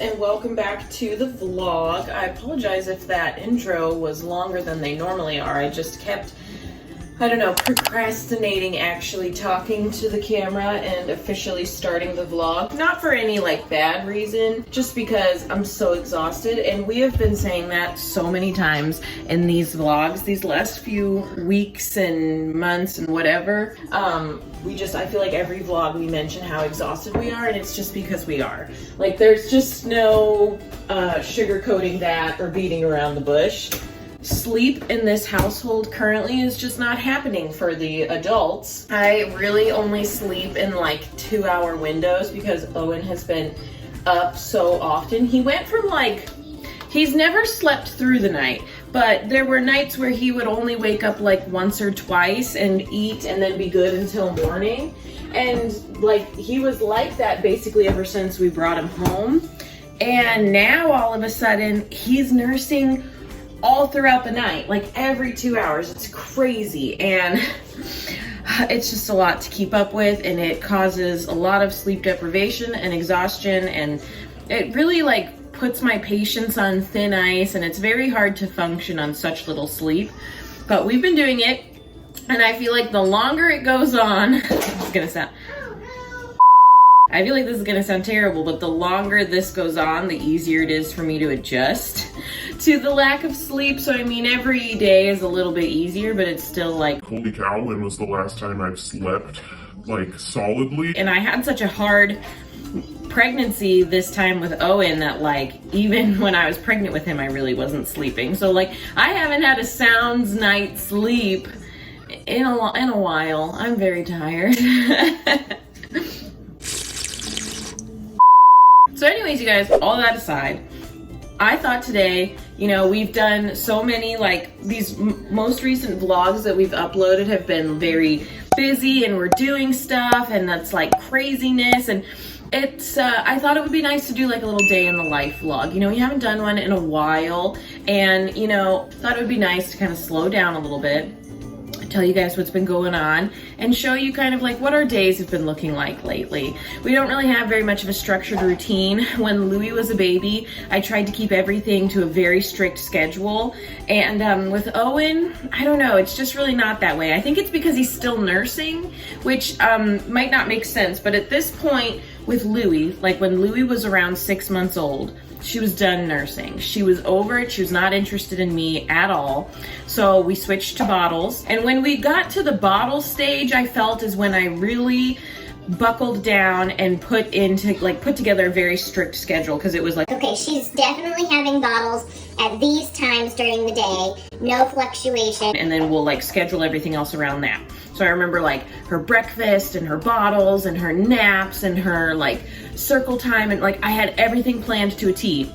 and welcome back to the vlog. I apologize if that intro was longer than they normally are. I just kept, I don't know, procrastinating actually talking to the camera and officially starting the vlog. Not for any like bad reason, just because I'm so exhausted, and we have been saying that so many times in these vlogs these last few weeks and months and whatever. I feel like every vlog we mention how exhausted we are, and it's just because we are. Like, there's just no sugarcoating that or beating around the bush. Sleep in this household currently is just not happening for the adults. I really only sleep in like 2-hour windows because Owen has been up so often. He went from he's never slept through the night, but there were nights where he would only wake up like once or twice and eat and then be good until morning. And he was like that basically ever since we brought him home. And now all of a sudden he's nursing all throughout the night, like every 2 hours. It's crazy, and it's just a lot to keep up with, and it causes a lot of sleep deprivation and exhaustion, and it really puts my patience on thin ice, and it's very hard to function on such little sleep. But we've been doing it, and I feel like the longer it goes on, I feel like this is gonna sound terrible, but the longer this goes on, the easier it is for me to adjust to the lack of sleep. So I mean, every day is a little bit easier, but it's still holy cow, when was the last time I've slept solidly? And I had such a hard pregnancy this time with Owen that even when I was pregnant with him, I really wasn't sleeping. So I haven't had a sound night's sleep in a while. I'm very tired. So anyways, you guys, all that aside, I thought today, we've done so many, these most recent vlogs that we've uploaded have been very busy, and we're doing stuff, and that's craziness, and it's, I thought it would be nice to do a little day in the life vlog. We haven't done one in a while, and, thought it would be nice to kind of slow down a little bit, tell you guys what's been going on, and show you kind of what our days have been looking like lately. We don't really have very much of a structured routine. When Louis was a baby, I tried to keep everything to a very strict schedule, and with Owen, I don't know, it's just really not that way. I think it's because he's still nursing, which might not make sense, but at this point with Louis, when Louis was around 6 months old, she was done nursing. She was over it. She was not interested in me at all. So we switched to bottles. And when we got to the bottle stage, I felt is when I really buckled down and put together a very strict schedule, because it was okay, she's definitely having bottles at these times during the day, no fluctuation. And then we'll schedule everything else around that. So I remember her breakfast and her bottles and her naps and her circle time, and I had everything planned to a T.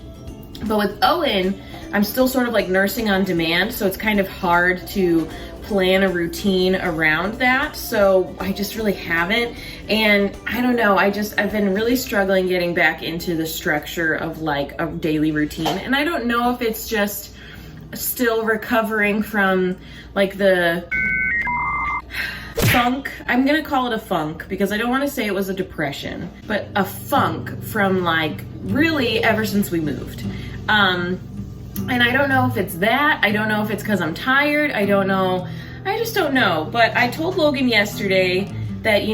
But with Owen, I'm still sort of nursing on demand, so it's kind of hard to plan a routine around that. So I just really haven't, and I don't know, I've been really struggling getting back into the structure of a daily routine, and I don't know if it's just still recovering from the funk. I'm gonna call it a funk because I don't want to say it was a depression, but a funk from really ever since we moved. And I don't know if it's that. I don't know if it's because I'm tired. I don't know. I just don't know. But I told Logan yesterday that,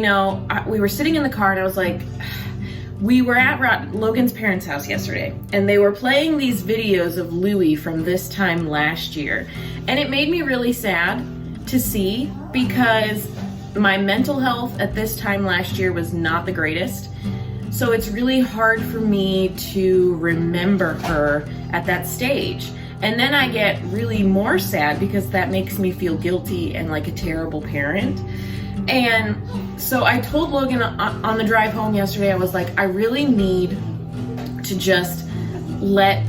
we were sitting in the car, and I was we were at Logan's parents' house yesterday, and they were playing these videos of Louis from this time last year. And it made me really sad to see, because my mental health at this time last year was not the greatest. So it's really hard for me to remember her at that stage. And then I get really more sad because that makes me feel guilty and like a terrible parent. And so I told Logan on the drive home yesterday, I was I really need to just let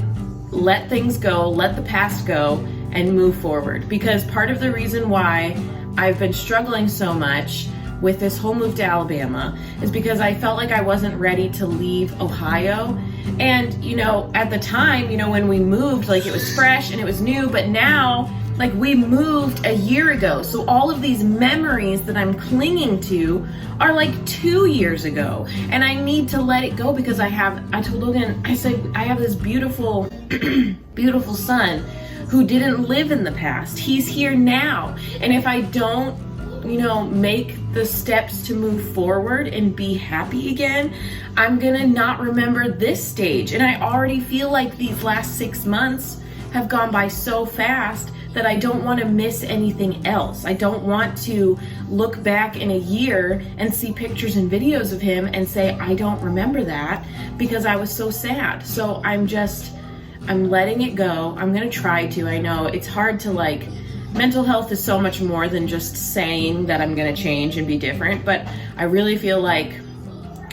things go, let the past go, and move forward. Because part of the reason why I've been struggling so much with this whole move to Alabama is because I felt like I wasn't ready to leave Ohio. And, at the time, when we moved, it was fresh and it was new, but now Like, we moved a year ago, so all of these memories that I'm clinging to are like 2 years ago, and I need to let it go because I told Logan, I said, I have this beautiful, beautiful son who didn't live in the past. He's here now, and if I don't, you know, make the steps to move forward and be happy again, I'm gonna not remember this stage. And I already feel like these last 6 months have gone by so fast that I don't want to miss anything else. I don't want to look back in a year and see pictures and videos of him and say, I don't remember that because I was so sad. So I'm letting it go. I'm gonna try to. I know it's hard to, like, mental health is so much more than just saying that I'm gonna change and be different, but I really feel like,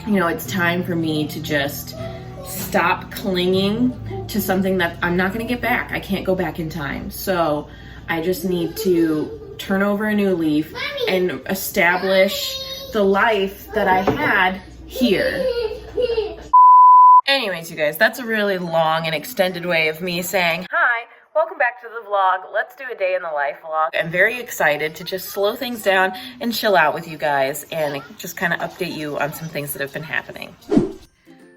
you know, it's time for me to just stop clinging to something that I'm not gonna get back. I can't go back in time. So I just need to turn over a new leaf and establish the life that I had here. Anyways, you guys, that's a really long and extended way of me saying, hi, welcome back to the vlog. Let's do a day in the life vlog. I'm very excited to just slow things down and chill out with you guys and just kind of update you on some things that have been happening.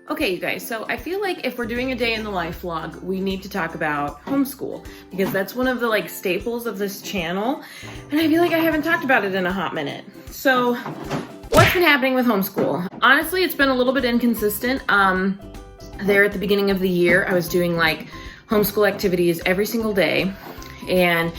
Okay, you guys, so I feel like if we're doing a day in the life vlog, we need to talk about homeschool because that's one of the, like, staples of this channel, and I feel like I haven't talked about it in a hot minute. So what's been happening with homeschool? Honestly, it's been a little bit inconsistent. There at the beginning of the year, I was doing, like, homeschool activities every single day, and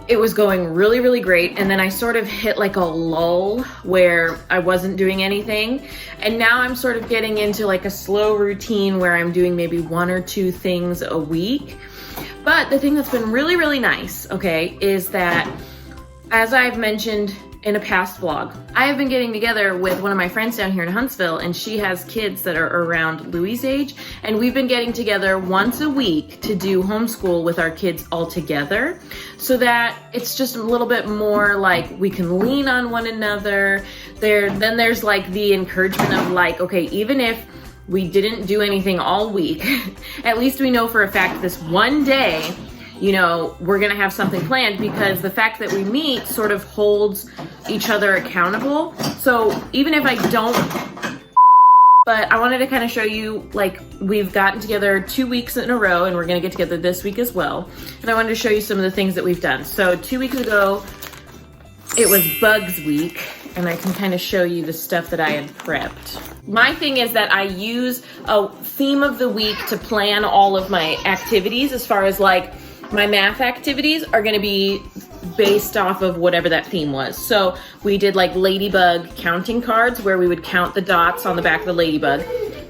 it was going really, really great. And then I sort of hit like a lull where I wasn't doing anything. And now I'm sort of getting into like a slow routine where I'm doing maybe 1 or 2 things a week. But the thing that's been really, really nice, okay, is that, as I've mentioned in a past vlog, I have been getting together with one of my friends down here in Huntsville, and she has kids that are around Louie's age, and we've been getting together once a week to do homeschool with our kids all together, so that it's just a little bit more like we can lean on one another. Then there's like the encouragement of like, okay, even if we didn't do anything all week, at least we know for a fact this one day, you know, we're gonna have something planned, because the fact that we meet sort of holds each other accountable. So even if I don't, but I wanted to kind of show you, like, we've gotten together 2 weeks in a row, and we're gonna get together this week as well. And I wanted to show you some of the things that we've done. So 2 weeks ago, it was Bugs Week, and I can kind of show you the stuff that I had prepped. My thing is that I use a theme of the week to plan all of my activities, as far as like, my math activities are gonna be based off of whatever that theme was. So we did like ladybug counting cards where we would count the dots on the back of the ladybug,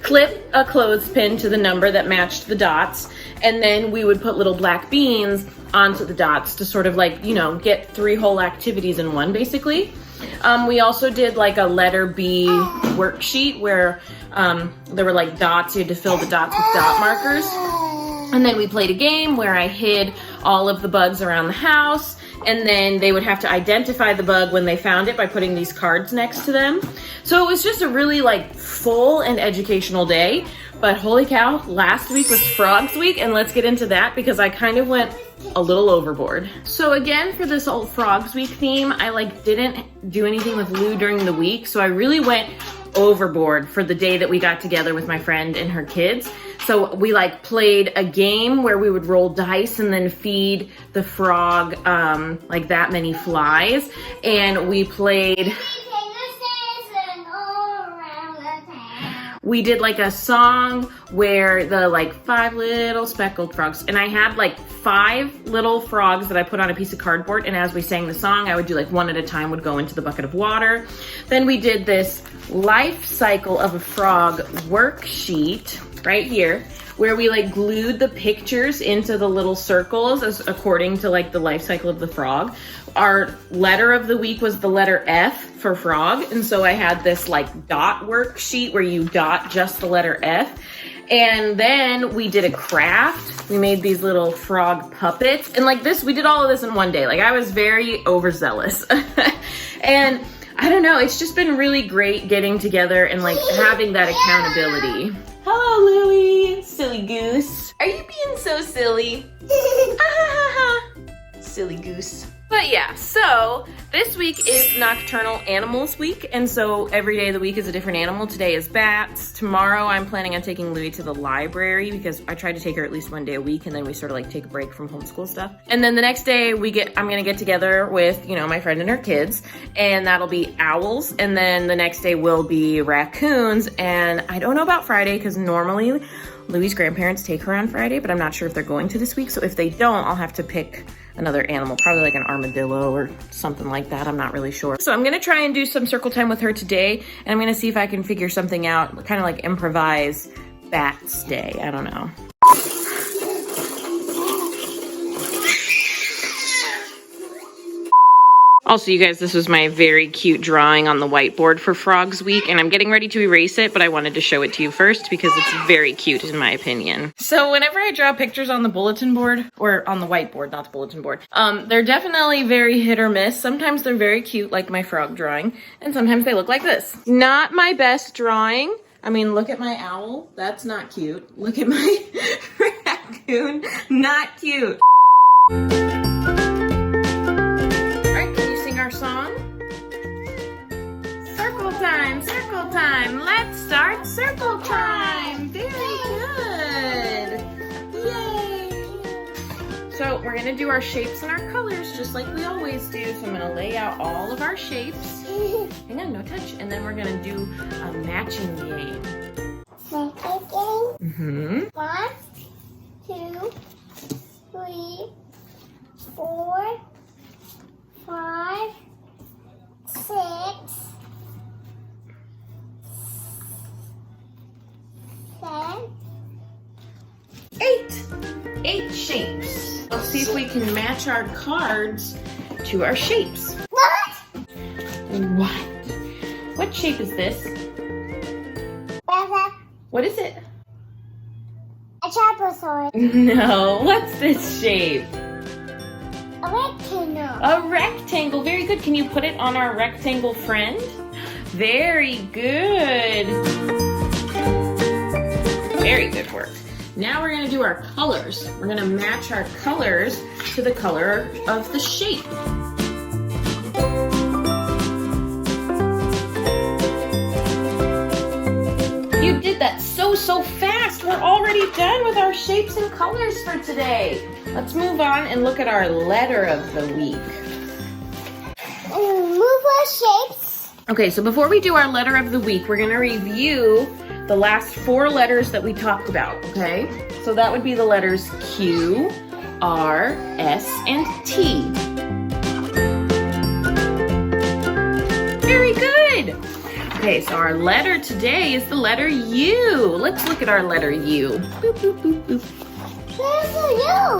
clip a clothespin to the number that matched the dots, and then we would put little black beans onto the dots to sort of like, you know, get 3 whole activities in one, basically. We also did like a letter B worksheet where there were like dots, you had to fill the dots with dot markers. And then we played a game where I hid all of the bugs around the house, and then they would have to identify the bug when they found it by putting these cards next to them. So it was just a really like full and educational day. But holy cow, last week was Frogs Week, and let's get into that because I kind of went a little overboard. So again, for this old Frogs Week theme, I like didn't do anything with Lou during the week, so I really went overboard for the day that we got together with my friend and her kids. So we like played a game where we would roll dice and then feed the frog like that many flies, and we played, we did like a song where the like 5 little speckled frogs, and I had like 5 little frogs that I put on a piece of cardboard, and as we sang the song, I would do like 1 at a time would go into the bucket of water. Then we did this life cycle of a frog worksheet right here, where we like glued the pictures into the little circles as according to like the life cycle of the frog. Our letter of the week was the letter F for frog, and so I had this like dot worksheet where you dot just the letter F. And then we did a craft. We made these little frog puppets, and like this, we did all of this in one day. Like I was very overzealous. And I don't know, it's just been really great getting together and like having that accountability. Hello, Louie, silly goose. Are you being so silly? silly goose. But yeah, so this week is Nocturnal Animals Week, and so every day of the week is a different animal. Today is bats. Tomorrow I'm planning on taking Louie to the library because I try to take her at least one day a week, and then we sort of like take a break from homeschool stuff. And then the next day I'm gonna get together with, you know, my friend and her kids, and that'll be owls. And then the next day will be raccoons, and I don't know about Friday because normally Louie's grandparents take her on Friday, but I'm not sure if they're going to this week. So if they don't, I'll have to pick another animal, probably like an armadillo or something like that. I'm not really sure. So I'm gonna try and do some circle time with her today, and I'm gonna see if I can figure something out, kind of like improvise Bats Day. I don't know. Also, you guys, this was my very cute drawing on the whiteboard for Frogs Week, and I'm getting ready to erase it, but I wanted to show it to you first because it's very cute in my opinion. So whenever I draw pictures on the bulletin board, or on the whiteboard, not the bulletin board, they're definitely very hit or miss. Sometimes they're very cute, like my frog drawing, and sometimes they look like this. Not my best drawing. I mean, look at my owl. That's not cute. Look at my raccoon. Not cute. Our song? Circle time, let's start circle time. Very good. Yay. So we're gonna do our shapes and our colors just like we always do. So I'm gonna lay out all of our shapes. Hang on, no touch. And then we're gonna do a matching game. Matching game? Mm-hmm. 1, 2, 3, 4, 5, 6, 7, 8. 8 shapes. Let's see if we can match our cards to our shapes. What? What? What shape is this? What is it? A trapezoid. No, what's this shape? A rectangle. A rectangle, very good. Can you put it on our rectangle friend? Very good. Very good work. Now we're gonna do our colors. We're gonna match our colors to the color of the shape. You did that so fast. We're already done with our shapes and colors for today. Let's move on and look at our letter of the week. Move our shapes. Okay, so before we do our letter of the week, we're gonna review the last 4 letters that we talked about, okay? So that would be the letters Q, R, S, and T. Very good. Okay, so our letter today is the letter U. Let's look at our letter U. Boop, boop, boop, boop. Where's the U?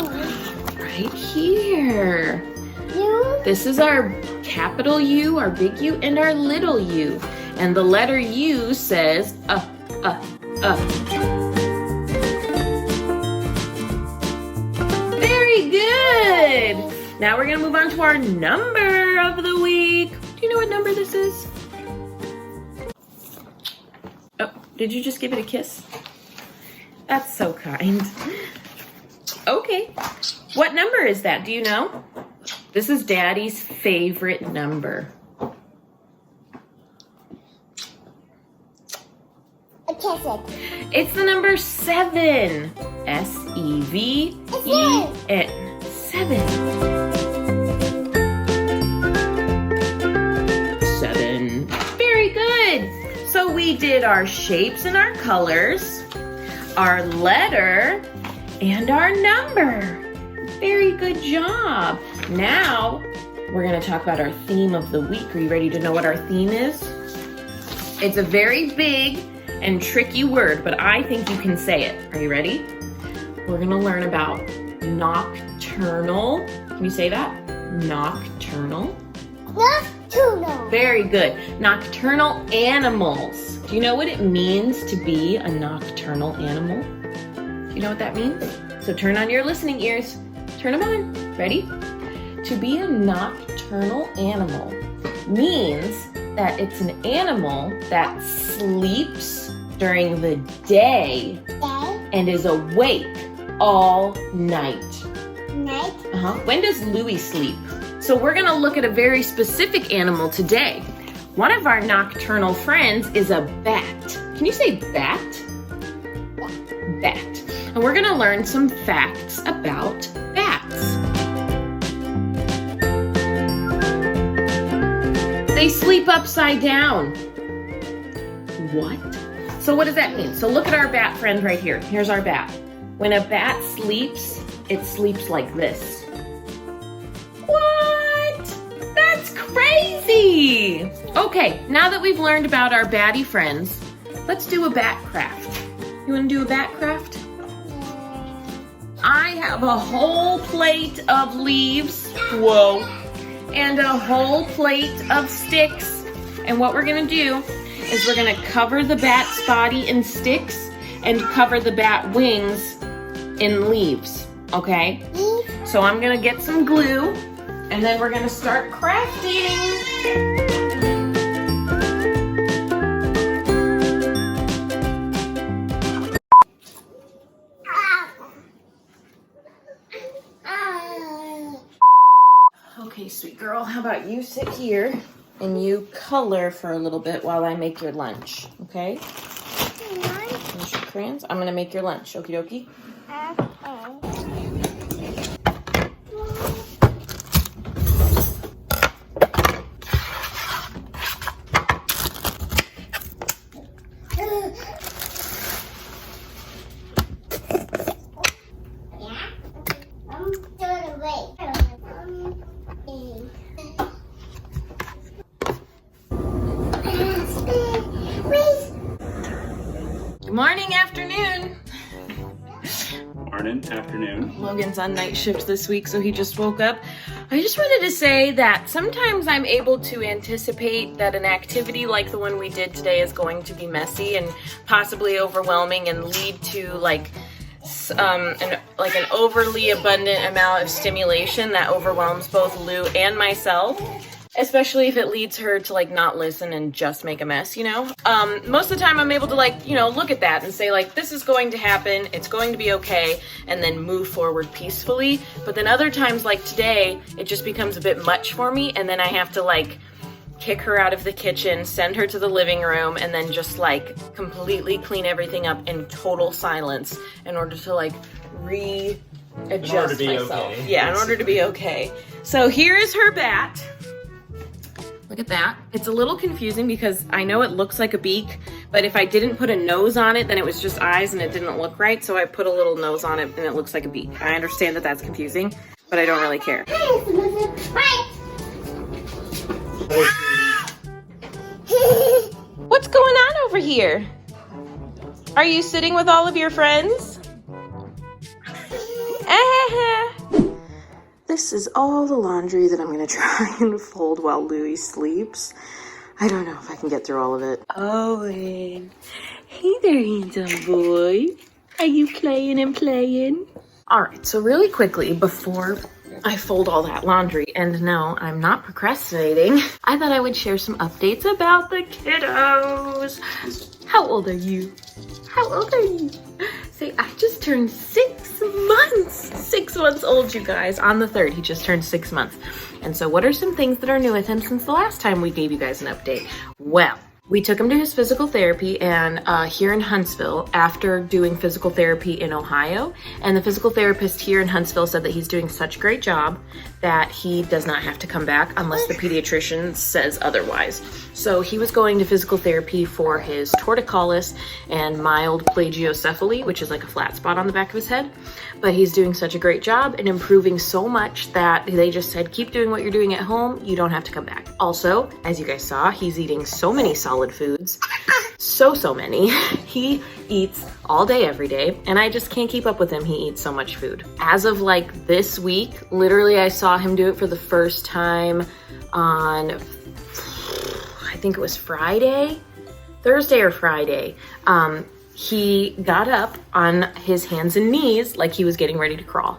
Right here. U? This is our capital U, our big U, and our little u. And the letter U says Very good. Now we're gonna move on to our number of the week. Do you know what number this is? Oh, did you just give it a kiss? That's so kind. Okay, what number is that? Do you know? This is Daddy's favorite number. A kiss it. It's the number 7. S-E-V-E-N. 7. 7. Very good. So we did our shapes and our colors, our letter, and our number. Very good job. Now, we're gonna talk about our theme of the week. Are you ready to know what our theme is? It's a very big and tricky word, but I think you can say it. Are you ready? We're gonna learn about nocturnal. Can you say that? Nocturnal. Nocturnal. Very good. Nocturnal animals. Do you know what it means to be a nocturnal animal? Do you know what that means? So turn on your listening ears. Turn them on. Ready? To be a nocturnal animal means that it's an animal that sleeps during the day and is awake all night. Night? When does Louie sleep? So we're gonna look at a very specific animal today. One of our nocturnal friends is a bat. Can you say bat? Bat. And we're gonna learn some facts about bats. They sleep upside down. What? So what does that mean? So look at our bat friend right here. Here's our bat. When a bat sleeps, it sleeps like this. What? That's crazy! Okay, now that we've learned about our batty friends, let's do a bat craft. You wanna do a bat craft? I have a whole plate of leaves. Whoa. And a whole plate of sticks. And what we're gonna do is we're gonna cover the bat's body in sticks and cover the bat wings in leaves, okay? So I'm gonna get some glue and then we're gonna start crafting. Okay, sweet girl, how about you sit here and you color for a little bit while I make your lunch, okay? Here's your crayons. I'm gonna make your lunch, okie dokie? Morning, afternoon. Morning, afternoon. Logan's on night shift this week, so he just woke up. I just wanted to say that sometimes I'm able to anticipate that an activity like the one we did today is going to be messy and possibly overwhelming and lead to like an overly abundant amount of stimulation that overwhelms both Lou and myself. Especially if it leads her to like not listen and just make a mess, you know? Most of the time I'm able to like, you know, look at that and say like, this is going to happen, it's going to be okay, and then move forward peacefully. But then other times like today, it just becomes a bit much for me and then I have to like kick her out of the kitchen, send her to the living room, and then just like completely clean everything up in total silence in order to like readjust myself. Okay. Yeah, in order to be okay. So here is her bat. Look at that. It's a little confusing because I know it looks like a beak, but if I didn't put a nose on it, then it was just eyes and it didn't look right. So I put a little nose on it and it looks like a beak. I understand that that's confusing, but I don't really care. What's going on over here? Are you sitting with all of your friends? This is all the laundry that I'm gonna try and fold while Louie sleeps. I don't know if I can get through all of it. Owen. Hey there, handsome boy. Are you playing and playing? All right, so really quickly before I fold all that laundry, and no, I'm not procrastinating, I thought I would share some updates about the kiddos. How old are you? How old are you? Say, I just turned 6 months. 6 months old, you guys. On the 3rd, he just turned 6 months. And so what are some things that are new with him since the last time we gave you guys an update? Well, we took him to his physical therapy and here in Huntsville after doing physical therapy in Ohio. And the physical therapist here in Huntsville said that he's doing such a great job that he does not have to come back unless the pediatrician says otherwise. So he was going to physical therapy for his torticollis and mild plagiocephaly, which is like a flat spot on the back of his head. But he's doing such a great job and improving so much that they just said, keep doing what you're doing at home. You don't have to come back. Also, as you guys saw, he's eating so many solid foods. So many. He eats all day, every day, and I just can't keep up with him. He eats so much food. As of like this week, literally I saw him do it for the first time on, I think it was Friday, Thursday or Friday. He got up on his hands and knees like he was getting ready to crawl.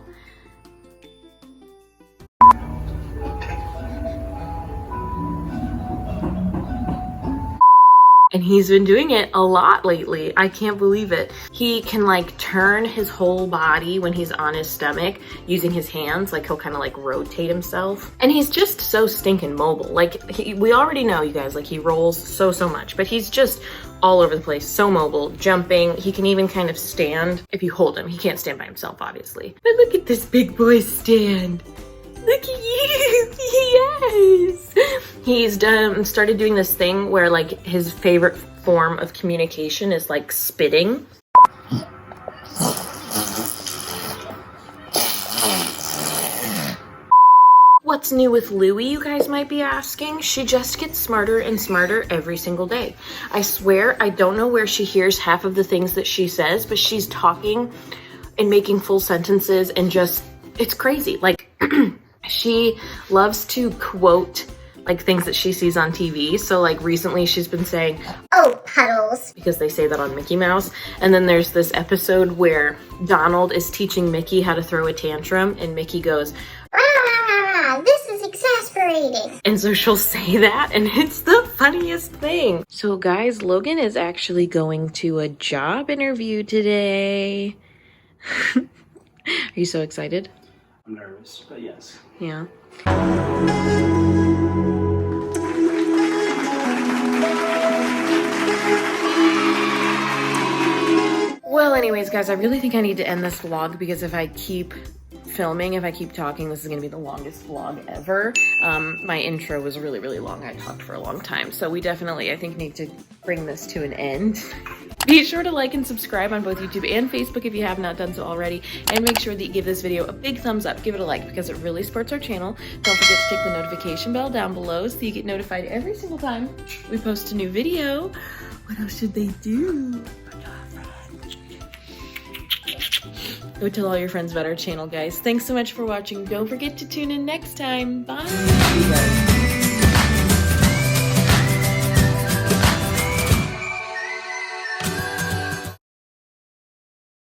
And he's been doing it a lot lately. I can't believe it. He can like turn his whole body when he's on his stomach using his hands. Like he'll kind of like rotate himself. And he's just so stinking mobile. Like we already know, you guys, like he rolls so much, but he's just all over the place, so mobile, jumping. He can even kind of stand if you hold him. He can't stand by himself, obviously. But look at this big boy stand. Look at you, yes! He's started doing this thing where like his favorite form of communication is like spitting. What's new with Louie, you guys might be asking? She just gets smarter and smarter every single day. I swear, I don't know where she hears half of the things that she says, but she's talking and making full sentences and just, it's crazy. Like, she loves to quote like things that she sees on TV. So like recently she's been saying, "Oh, puddles," because they say that on Mickey Mouse. And then there's this episode where Donald is teaching Mickey how to throw a tantrum and Mickey goes, "Ah, this is exasperating." And so she'll say that and it's the funniest thing. So guys, Logan is actually going to a job interview today. Are you so excited? I'm nervous, but yes. Yeah. Well, anyways, guys, I really think I need to end this vlog because if I keep filming, if I keep talking, this is gonna be the longest vlog ever. My intro was really long. I talked for a long time. So we definitely, I think, need to bring this to an end. Be sure to like and subscribe on both YouTube and Facebook if you have not done so already. And make sure that you give this video a big thumbs up. Give it a like because it really supports our channel. Don't forget to click the notification bell down below so you get notified every single time we post a new video. What else should they do? Go tell all your friends about our channel, guys. Thanks so much for watching. Don't forget to tune in next time. Bye.